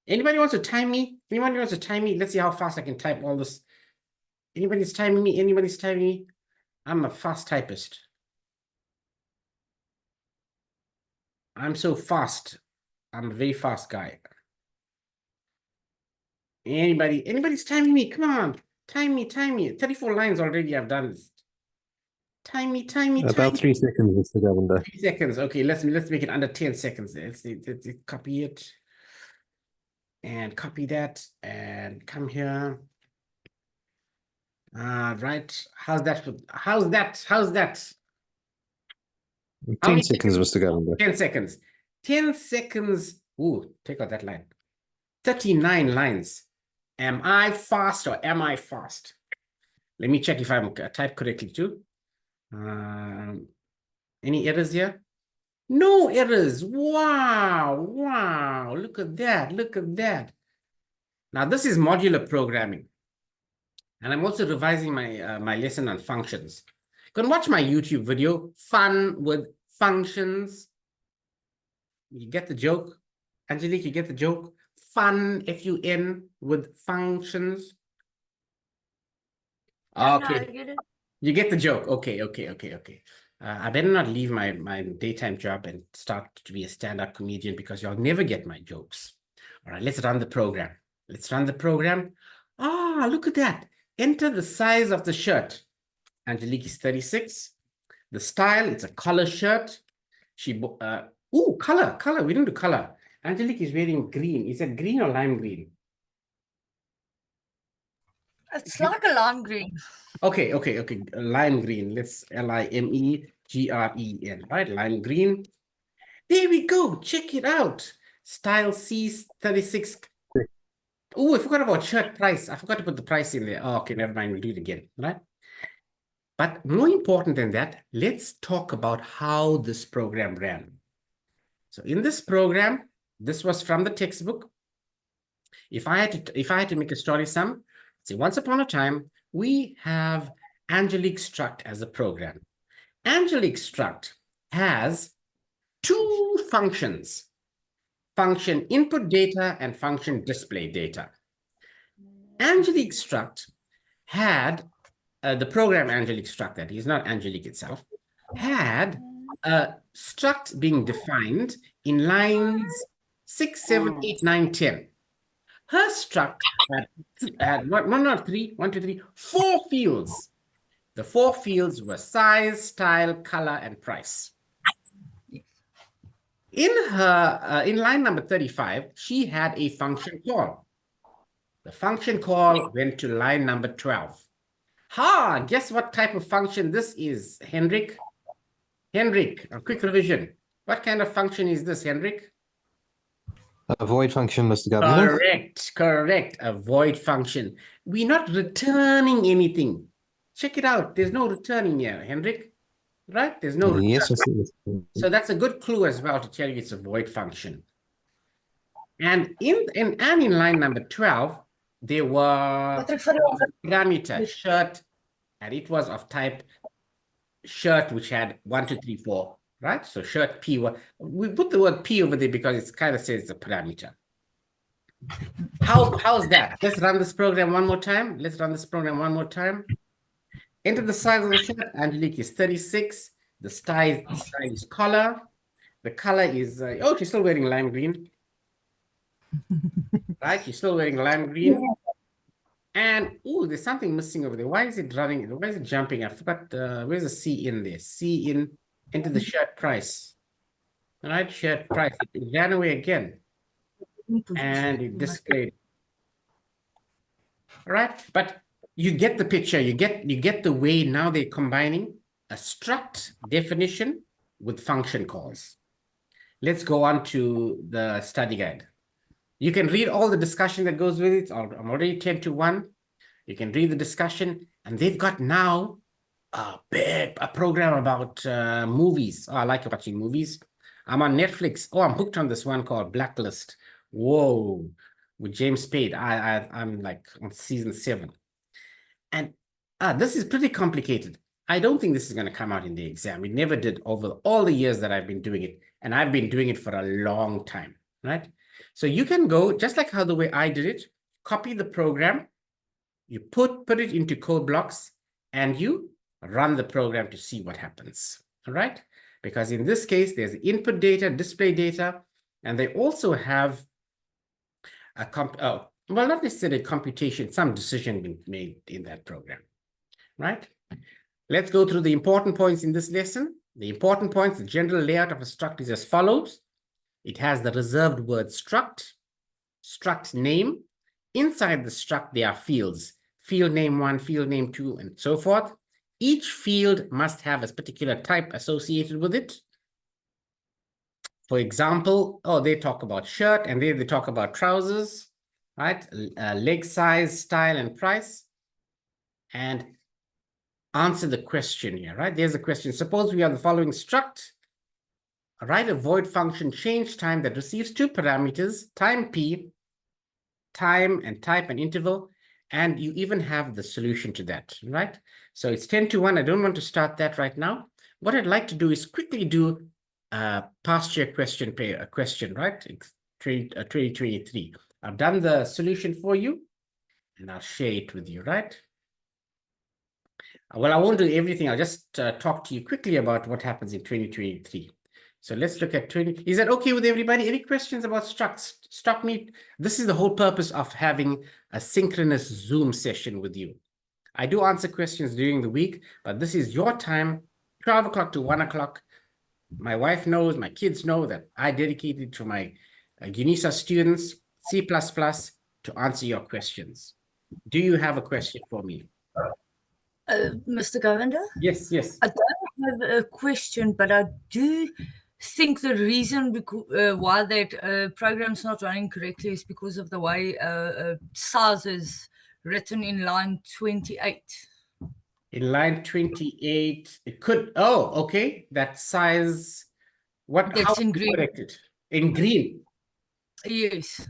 Anybody wants to time me? Anyone wants to time me? Let's see how fast I can type all this. Anybody's timing me? Anybody's timing me? I'm a fast typist. I'm so fast. I'm a very fast guy. Anybody's timing me? Come on. Time me. 34 lines already I've done this. Time me. About 3 seconds, Mr. Governor. 3 seconds. Okay, let's make it under 10 seconds. Let's copy it. And copy that and come here. Right. How's that? 10 seconds, Mr. Governor. 10 seconds. 10 seconds. Ooh, take out that line. 39 lines. Am I fast or am I fast? Let me check if I'm typed correctly too. Any errors here? No errors. Wow. Look at that. Now this is modular programming. And I'm also revising my my lesson on functions. You can watch my YouTube video, Fun with Functions. You get the joke? Angelique, you get the joke? Fun, F-U-N, with functions. No, Okay. I get it. You get the joke. Okay. I better not leave my daytime job and start to be a stand-up comedian because you'll never get my jokes. All right, let's run the program. Ah, look at that. Enter the size of the shirt. Angelique is 36. The style, it's a collar shirt. Color. We didn't do color. Angelique is wearing green. Is it green or lime green? It's like a lime green. Okay. Lime green. Let's LIMEGREN, right? Lime green. There we go. Check it out. Style C36. Oh, I forgot about shirt price. I forgot to put the price in there. Oh, okay, never mind. We'll do it again, right? But more important than that, let's talk about how this program ran. So in this program, this was from the textbook. If I had to make a story sum, say once upon a time, we have Angelique struct as a program. Angelique struct has two functions. Function input data and function display data. Angelique struct had the program Angelique struct, that is not Angelique itself, had a struct being defined in lines 6, 7, 8, 9, 10. Her struct had 4 fields. The 4 fields were size, style, color, and price. In line number 35, she had a function call. The function call went to line number 12. Guess what type of function this is, Hendrik? Hendrik, a quick revision. What kind of function is this, Hendrik? A void function, Mr. Governor. Correct. A void function. We're not returning anything. Check it out. There's no returning here, Hendrik. Right? There's no return. Yes, Mr. So that's a good clue as well to tell you it's a void function. And in line number 12, there were parameter shirt, and it was of type shirt, which had 1, 2, 3, 4, right? So shirt P. We put the word P over there because it kind of says it's a parameter. How's that? Let's run this program one more time. Enter the size of the shirt. Angelique is 36. The style is color. The color is oh, she's still wearing lime green. Right? She's still wearing lime green. And oh, there's something missing over there. Why is it running? Why is it jumping? I forgot. Where's the C in there? C in into the shirt price. All right, shirt price. It ran away again. And it displayed. All right, but you get the picture. You get the way now they're combining a struct definition with function calls. Let's go on to the study guide. You can read all the discussion that goes with it. I'm already 10 to 1. You can read the discussion, and they've got now a program about movies. Oh, I like watching movies. I'm on Netflix. Oh, I'm hooked on this one called Blacklist. Whoa, with James Spade. I'm like on season 7. And this is pretty complicated. I don't think this is going to come out in the exam. It never did over all the years that I've been doing it. And I've been doing it for a long time, right? So you can go, just like how the way I did it, copy the program, you put it into code blocks, and you run the program to see what happens, all right? Because in this case, there's input data, display data, and they also have a well, not necessarily computation, some decision being made in that program, right? Let's go through the important points in this lesson. The important points, the general layout of a struct is as follows. It has the reserved word struct name. Inside the struct, there are fields, field name 1, field name 2, and so forth. Each field must have a particular type associated with it. For example, they talk about shirt, and they talk about trousers, right? Leg size, style, and price. And answer the question here, right? There's a question. Suppose we have the following struct. Write a void function change time that receives 2 parameters, time p, time and type and interval, and you even have the solution to that, right? So it's 10 to 1. I don't want to start that right now. What I'd like to do is quickly do a past year question, right? 2023. I've done the solution for you, and I'll share it with you, right? Well, I won't do everything. I'll just talk to you quickly about what happens in 2023. So let's look at 20. Is that okay with everybody? Any questions about structs? Stop me. This is the whole purpose of having a synchronous Zoom session with you. I do answer questions during the week, but this is your time, 12 o'clock to 1 o'clock. My wife knows, my kids know that I dedicated to my UNISA students, C++, to answer your questions. Do you have a question for me? Mr. Govender? Yes. I don't have a question, but I do think the reason why that program's not running correctly is because of the way size is written in line 28. In line 28, it could, okay, that size, That's in green. Corrected? In green? Yes.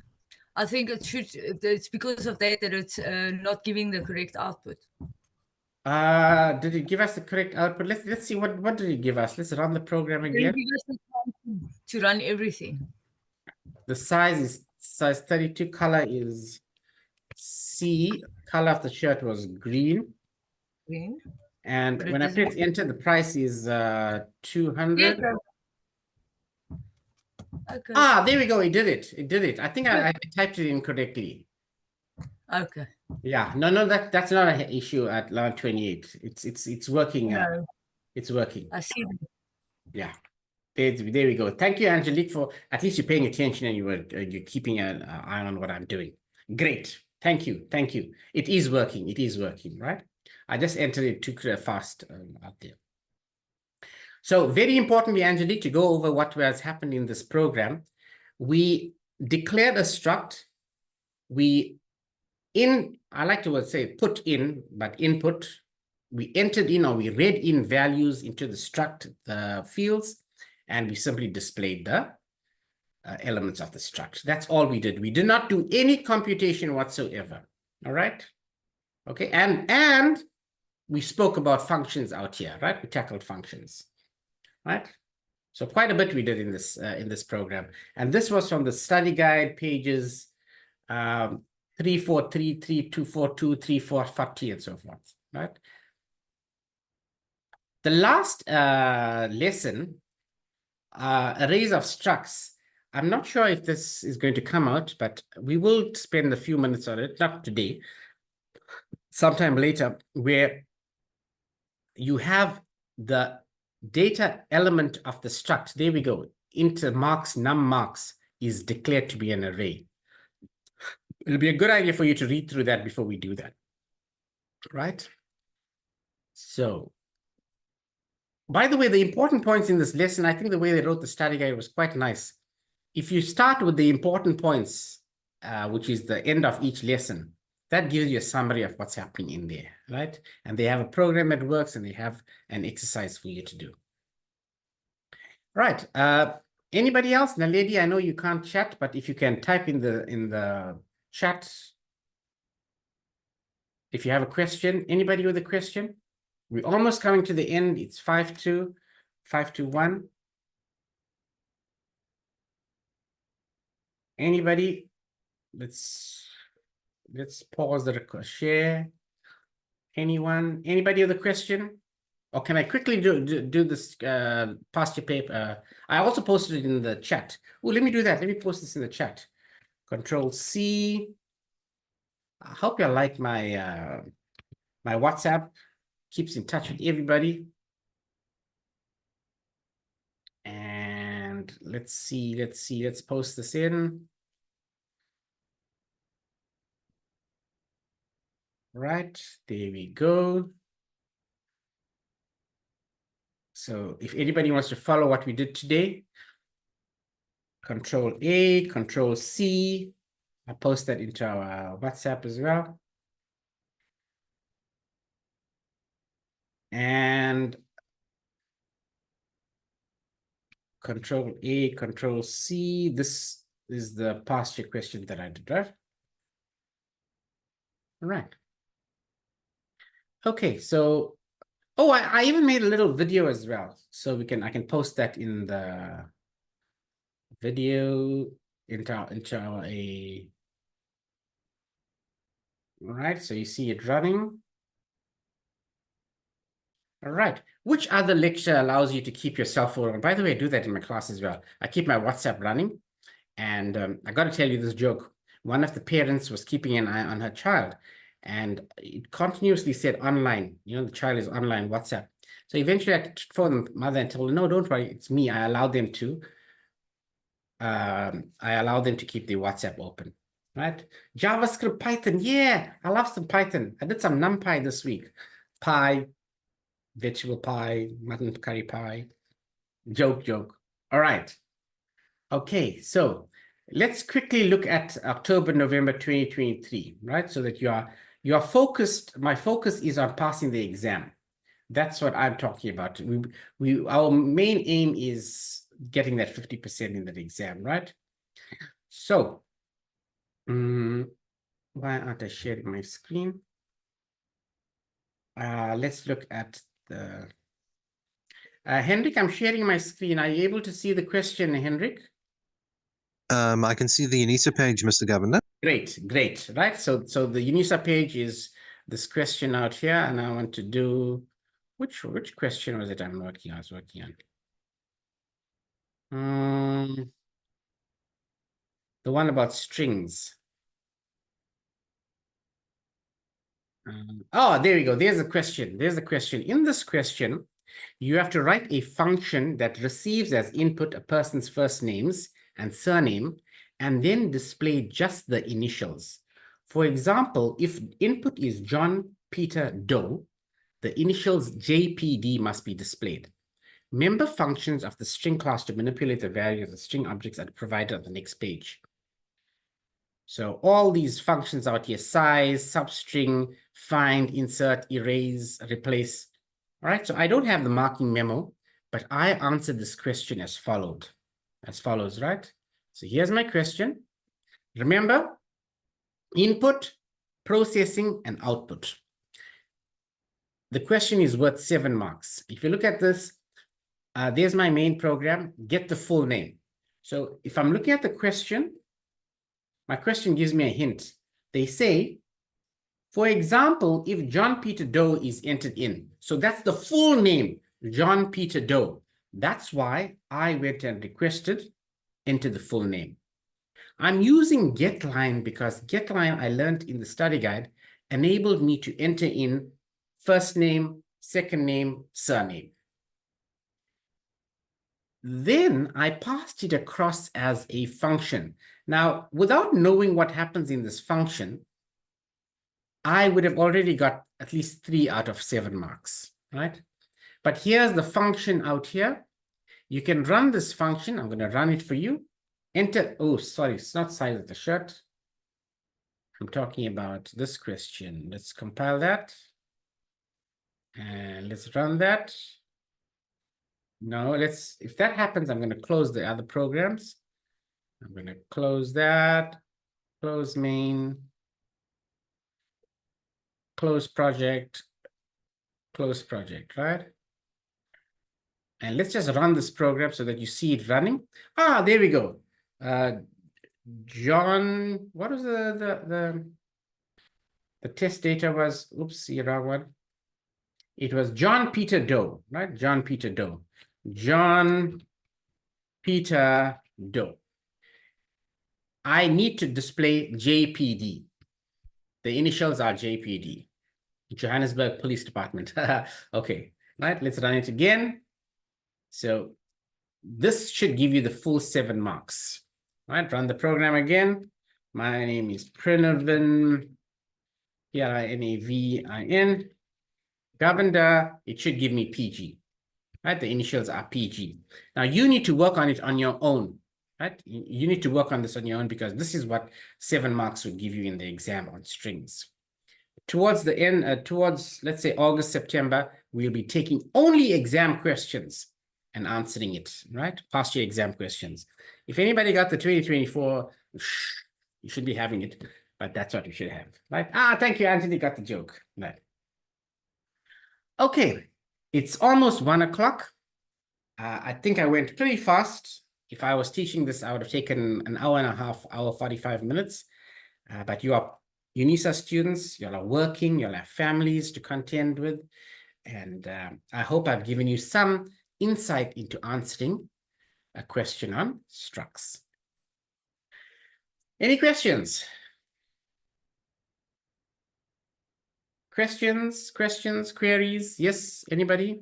I think it's because of that it's not giving the correct output. Did it give us the correct output? Let's see, what did it give us? Let's run the program again. It give us the time to run everything. The size is size 32, color is C, color of the shirt was green. Green. And when I press enter, the price is 200. Yeah, okay. There we go. It did it. I think I typed it incorrectly. Okay. Yeah, no, that's not an issue at line 28. It's working. No, It's working. I see. Yeah. There we go. Thank you, Angelique, for at least you're paying attention and you're keeping an eye on what I'm doing. Great. Thank you. Thank you. It is working. It is working, right? I just entered it too fast out there. So very importantly, Angelique, to go over what has happened in this program, we declared a struct. I like to say put in, but input. We entered in or we read in values into the struct fields, and we simply displayed the elements of the struct. That's all we did. We did not do any computation whatsoever. All right. Okay. And we spoke about functions out here, right? We tackled functions, right? So quite a bit we did in this program. And this was from the study guide pages 343, 3242, 3440, and so forth, right? The last lesson, arrays of structs. I'm not sure if this is going to come out, but we will spend a few minutes on it, not today, sometime later, where you have the data element of the struct. There we go. Int marks, num marks is declared to be an array. It'll be a good idea for you to read through that before we do that, right? So, by the way, the important points in this lesson, I think the way they wrote the study guide was quite nice. If you start with the important points, which is the end of each lesson, that gives you a summary of what's happening in there, right? And they have a program that works and they have an exercise for you to do. Right. Anybody else? Naledi, I know you can't chat, but if you can type in the chat, if you have a question, anybody with a question? We're almost coming to the end. It's 5-2, 5-1. Anybody? Let's pause the share. Anyone? Anybody with a question? Or can I quickly do this past your paper? I also posted it in the chat. Oh, let me do that. Let me post this in the chat. Control C. I hope you like my my WhatsApp. Keeps in touch with everybody. And let's see. Let's post this in. Right, there we go. So if anybody wants to follow what we did today, Control A, Control C. I'll post that into our WhatsApp as well. And Control A, Control C. This is the past year question that I did, right? All right. Okay, so I even made a little video as well. So I can post that in the video into our all right, so you see it running. All right. Which other lecture allows you to keep your cell phone on? By the way, I do that in my class as well. I keep my WhatsApp running. And I got to tell you this joke. One of the parents was keeping an eye on her child, and it continuously said online. You know, the child is online WhatsApp. So eventually I phoned the mother and told her, no, don't worry, it's me. I allowed them to. I allowed them to keep the WhatsApp open, right? JavaScript, Python. Yeah, I love some Python. I did some NumPy this week. Py, vegetable pie, mutton curry pie. Joke. All right. Okay, so let's quickly look at October, November 2023, right? So that you are focused. My focus is on passing the exam. That's what I'm talking about. Our main aim is getting that 50% in that exam, right? So, why aren't I sharing my screen? Let's look at the Hendrik, I'm sharing my screen. Are you able to see the question, Hendrik? I can see the UNISA page, Mr. Governor. Great. Right. So the UNISA page is this question out here, and I want to do which question was it I was working on. The one about strings. Oh, there we go. There's a question. There's a question. In this question, you have to write a function that receives as input a person's first names and surname, and then display just the initials. For example, if input is John Peter Doe, the initials JPD must be displayed. Member functions of the string class to manipulate the values of the string objects are provided on the next page. So all these functions out here: size, substring, find, insert, erase, replace. All right, so I don't have the marking memo, but I answered this question as follows, right? So here's my question. Remember, input, processing, and output. The question is worth 7 marks. If you look at this, there's my main program, get the full name. So if I'm looking at the question, my question gives me a hint. They say, for example, if John Peter Doe is entered in, so that's the full name, John Peter Doe. That's why I went and requested enter the full name. I'm using getLine because getLine, I learned in the study guide, enabled me to enter in first name, second name, surname. Then I passed it across as a function. Now, without knowing what happens in this function, I would have already got at least 3 out of 7 marks, right? But here's the function out here. You can run this function. I'm going to run it for you. Enter, oh, sorry, it's not size of the shirt. I'm talking about this question. Let's compile that. And let's run that. No, if that happens, I'm going to close the other programs. I'm going to close that, close main, close project, right? And let's just run this program so that you see it running. Ah, there we go. John, what was the test data was, oops, wrong one. It was John Peter Doe, right? John Peter Doe. John Peter Doe. I need to display JPD. The initials are JPD. Johannesburg Police Department. Okay, right, let's run it again. So this should give you the full 7 marks. Right, run the program again. My name is Prinavin, Prinavin. Governor, it should give me PG. Right, the initials are PG. Now you need to work on it on your own. Right, you need to work on this on your own because this is what 7 marks will give you in the exam on strings. Towards the end, let's say August, September, we'll be taking only exam questions and answering it, right? Past year exam questions. If anybody got the 2024, you should be having it, but that's what you should have, right? Ah, thank you, Anthony got the joke, right? Okay, it's almost 1 o'clock. I think I went pretty fast. If I was teaching this, I would have taken an hour and a half, hour, 45 minutes. But you are UNISA students, you all are working, you all have families to contend with. And I hope I've given you some insight into answering a question on structs. Any questions? Questions, queries? Yes, anybody?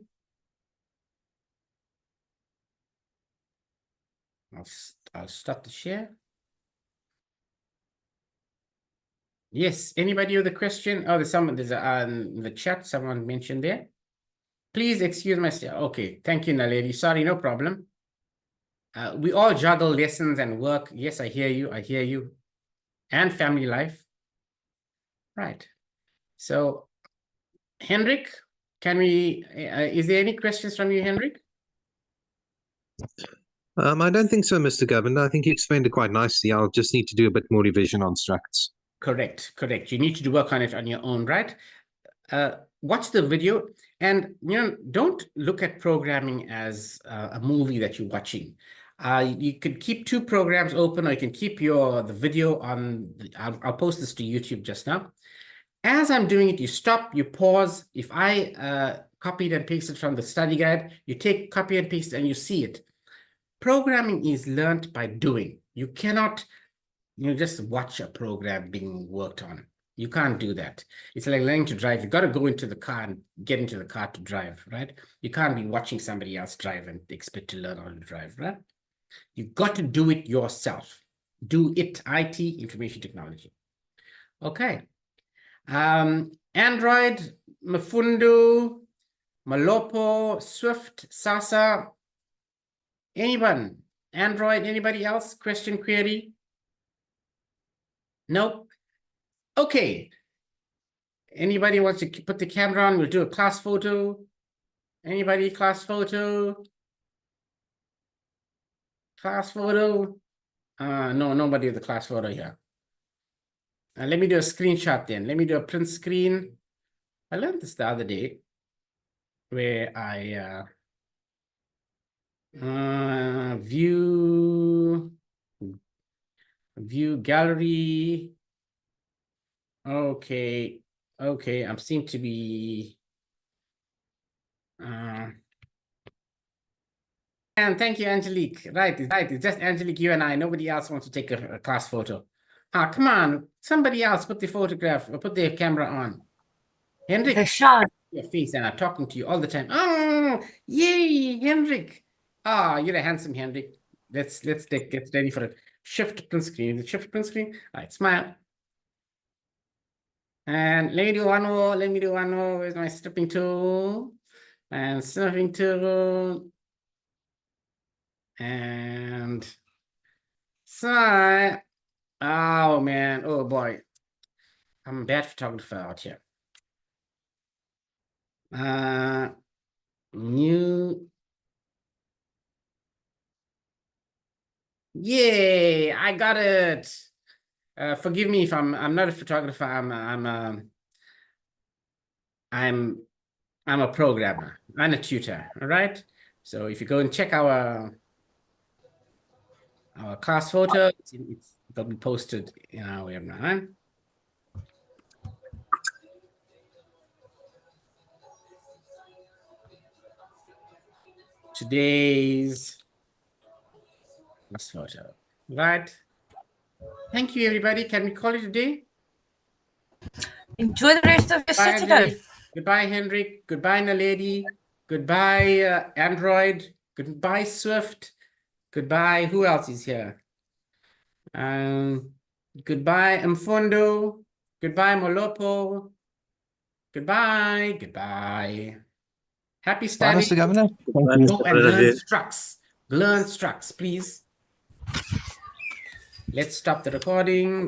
I'll start the share. Yes, anybody with a question? Oh, there's in the chat, someone mentioned there. Please excuse myself. Okay, thank you, Naledi. Sorry, no problem. We all juggle lessons and work. Yes, I hear you. And family life. Right. So, Hendrik, is there any questions from you, Hendrik? I don't think so, Mr. Governor. I think you explained it quite nicely. I'll just need to do a bit more revision on structs. Correct. You need to work on it on your own, right? Watch the video and don't look at programming as a movie that you're watching. You could keep 2 programs open, or you can keep the video on. I'll post this to YouTube just now. As I'm doing it, you stop, you pause. If I copied and pasted from the study guide, you take copy and paste and you see it. Programming is learned by doing. You cannot just watch a program being worked on. You can't do that. It's like learning to drive. You got to go into the car and get into the car to drive, right? You can't be watching somebody else drive and expect to learn how to drive, right? You've got to do it yourself. Do it, IT, information technology. Okay. Android, Mafundo, Malopo, Swift, Sasa. Anyone? Android, anybody else? Question, query? Nope. Okay. Anybody wants to put the camera on? We'll do a class photo. Anybody class photo? Class photo? No, nobody with the class photo here. Let me do a screenshot then. Let me do a print screen. I learned this the other day where I view gallery. Okay. Okay, I seem to be and thank you, Angelique. Right, it's just Angelique, you and I. Nobody else wants to take a class photo. Come on. Somebody else put the photograph or put the camera on. Hendrik, The shot. your face and I'm talking to you all the time. Oh, yay, Hendrik. You're a handsome Hendrik. Let's get ready for it. Shift print screen. Shift print screen. All right, smile. And let me do one more. Let me do one more. Where's my stripping tool? And sniffing tool. And sign. Oh man, oh boy. I'm a bad photographer out here. New. Yay, I got it. Forgive me if I'm not a photographer. I'm a programmer. I'm a tutor. All right. So if you go and check our class photo, it'll be posted in our webinar. Today's class photo. Right. Thank you, everybody. Can we call it a day? Enjoy the rest of your Bye, Saturday. Angelique. Goodbye, Hendrik. Goodbye, Naledi. Goodbye, Android. Goodbye, Swift. Goodbye. Who else is here? Goodbye, Mfundo. Goodbye, Molopo. Goodbye. Goodbye. Happy Bye, study. Mr. Governor. Thank you. Go and learn structs. Learn structs, please. Let's stop the recording.